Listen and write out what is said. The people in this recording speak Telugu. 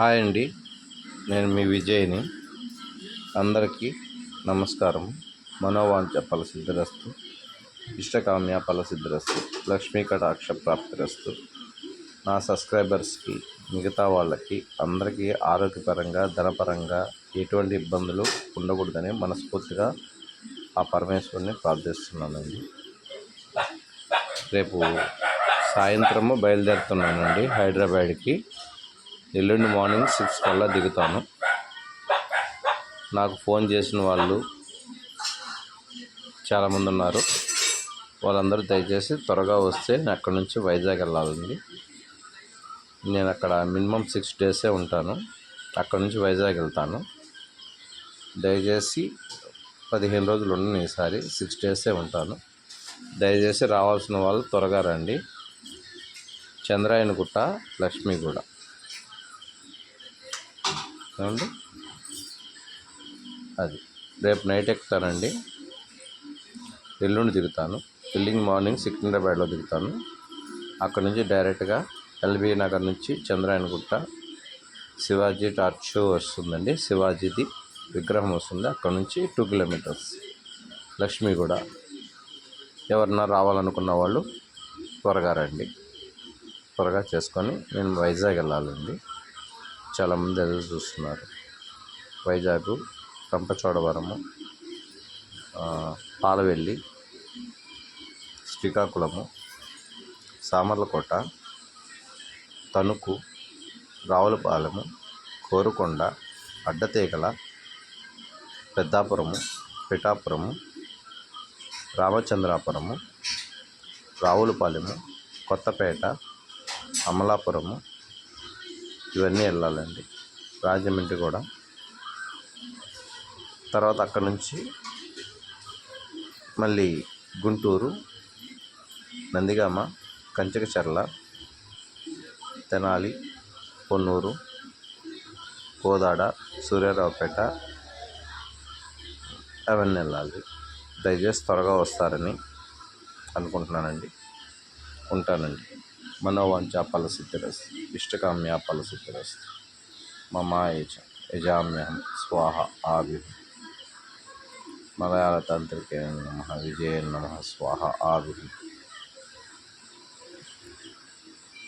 హాయ్ అండి, నేను మీ విజయ్ని. అందరికీ నమస్కారం. మనోవాంఛ ఫలసిద్ధిరస్తు, ఇష్టకామ్య ఫలసిద్ధిరస్తు, లక్ష్మీ కటాక్ష ప్రాప్తిరస్తు. నా సబ్స్క్రైబర్స్కి, మిగతా వాళ్ళకి అందరికీ ఆరోగ్యపరంగా, ధనపరంగా ఎటువంటి ఇబ్బందులు ఉండకూడదని మనస్ఫూర్తిగా ఆ పరమేశ్వరుని ప్రార్థిస్తున్నానండి. రేపు సాయంత్రము బయలుదేరుతున్నానండి హైదరాబాద్కి. ఎల్లుండి మార్నింగ్ 6 కల్లా దిగుతాను. నాకు ఫోన్ చేసిన వాళ్ళు చాలామంది ఉన్నారు. వాళ్ళందరూ దయచేసి త్వరగా వస్తే నేను అక్కడి నుంచి వైజాగ్ వెళ్ళాలండి. నేను అక్కడ మినిమం 6 డేసే ఉంటాను. అక్కడి నుంచి వైజాగ్ వెళ్తాను. దయచేసి 15 రోజులు ఉండను, ఈసారి 6 డేసే ఉంటాను. దయచేసి రావాల్సిన వాళ్ళు త్వరగా రండి. చంద్రాయనగుట్ట, లక్ష్మీగూడ ఏమండి, అది రేపు నైట్ ఎక్కుతానండి. ఎల్లుండి దిగుతాను. ఎల్లుండి మార్నింగ్ సికింద్రాబాద్లో దిగుతాను. అక్కడ నుంచి డైరెక్ట్గా ఎల్బీ నగర్ నుంచి చంద్రాయనగుట్ట శివాజీ టార్చ్ షో వస్తుందండి. శివాజీది విగ్రహం వస్తుంది. అక్కడ నుంచి 2 కిలోమీటర్స్ లక్ష్మీగూడ. ఎవరన్నా రావాలనుకున్న వాళ్ళు త్వరగా రండి. త్వరగా చేసుకొని నేను వైజాగ్ వెళ్ళాలండి. చాలామంది ఎదురు చూస్తున్నారు. వైజాగ్, రంపచోడవరము, పాలవెల్లి, శ్రీకాకుళము, సామర్లకోట, తణుకు, రావులపాలెము, కోరుకొండ, అడ్డతీగల, పెద్దాపురము, పిఠాపురము, రామచంద్రాపురము, రావులపాలెము, కొత్తపేట, అమలాపురము, ఇవన్నీ వెళ్ళాలండి. రాజమండ్రి కూడా. తర్వాత అక్కడ నుంచి మళ్ళీ గుంటూరు, నందిగామ, కంచకచర్ల, తెనాలి, పొన్నూరు, కోదాడ, సూర్యారావుపేట అవన్నీ వెళ్ళాలి. దయచేసి త్వరగా వస్తారని అనుకుంటున్నానండి. ఉంటానండి. మనోవాంఛ ఫలసిద్ధిరస్తు, ఇష్టకామ్య ఫలసిద్ధిరస్తు. మమ యజామ్యహం స్వాహ ఆవిః. మలయాళ తాంత్రికే నమః, విజయ నమః, స్వాహ ఆవిః.